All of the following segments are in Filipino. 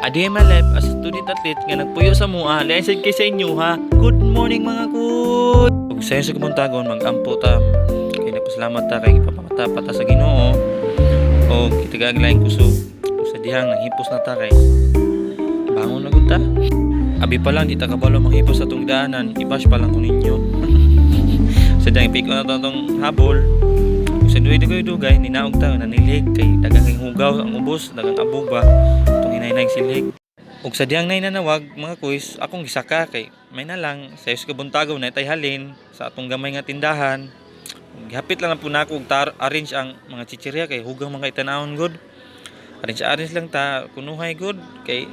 Adi my life as a student athlete nga nagpuyo sa mua, lain kay sa inyo ha. Good morning mga kut. Ug sayo sa kumuntagon mag-ampo ta. Kay nagpasalamat ta kay ipapamata pa ta sa Ginoo. Og kitagag lain kusog. Ug sa dihang nanghipos na ta kay bangon na gud ta. Abi pa lang di ta kabalo manghipos sa tong daanan, ibash pa lang ko ninyo. Sa dihang piko na tong habol. Sa duay-duay ninaog ta nanilig kay dagang hugaw ang ubos, dagang abog ba tong hinay-hinay silig. Ug sa diyang nay nanawag mga kuys, akong gisaka kay may na lang sa sa kabuntagaw na tay halin sa atong gamay nga tindahan. Gihapit lang po nako og arrange ang mga chichirya kay hugang mga itanawon good. Arrange lang ta kunuhay good kay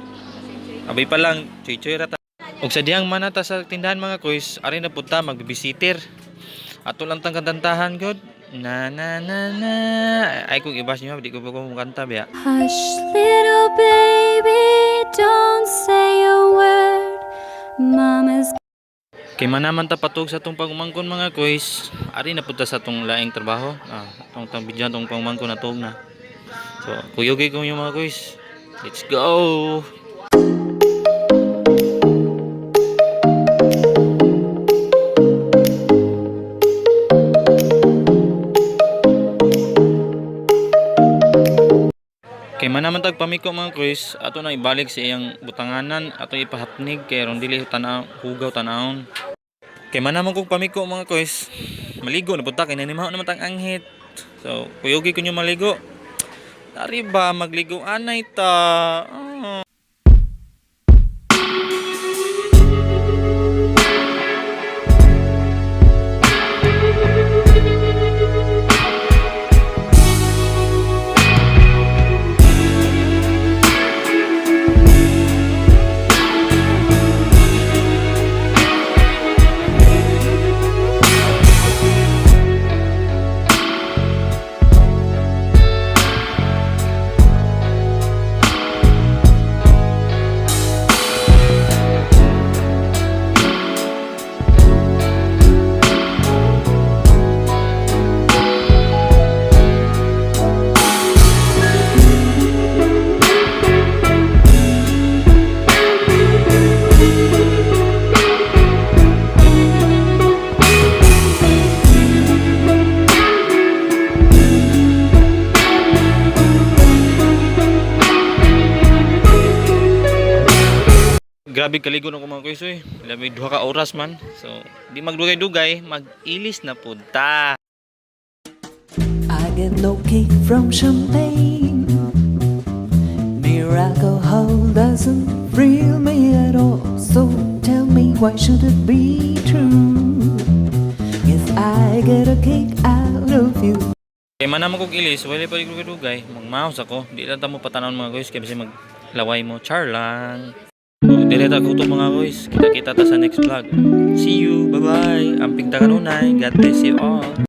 abay pa lang chichira ta. Ug sa diyang manata sa tindahan mga kuys, ari na pud ta magbibisiter. Ato lang tang kantahan good. Na ay kung ibas niyo di ko pa kumanta biya. Hush little baby, don't say a word. Mama's Kay manaman ta patog sa tong pagumangkon mga kuys. Ari na punta sa tong laing trabaho. Tong bidyan tong pagumangkon na tog na. So, kuyogay ko yung mga kuys. Let's go. Kay manaman tag pamiko mga kuys, ato na ibalik sa iyang butanganan, ato ipahapnig kay ron dili tanaw hugaw tanawon. Kay manaman kog pamiko mga kuys, maligo na punta kay nanimaw naman tang anghit. So, kuyogi ko nyo maligo. Dari ba magligo anay ta? Grabe kaligo na ko mga kuys oy. Labi 2 ka oras man. So, di magdugay-dugay, mag-ilis na pud ta. I get no kick from champagne. Mere alcohol doesn't thrill me at all. So tell me, why should it be true? Yes, I get a kick out of you. Kay manaman kog ilis, wala pa dugay-dugay, magmaos ako. Di lang ta mo patanon mga kuys kay basi maglaway mo, char lang. Direta ko to mga boys. Kita-kita ta sa next vlog. See you. Bye-bye. Amping ta kanunay. God bless you all.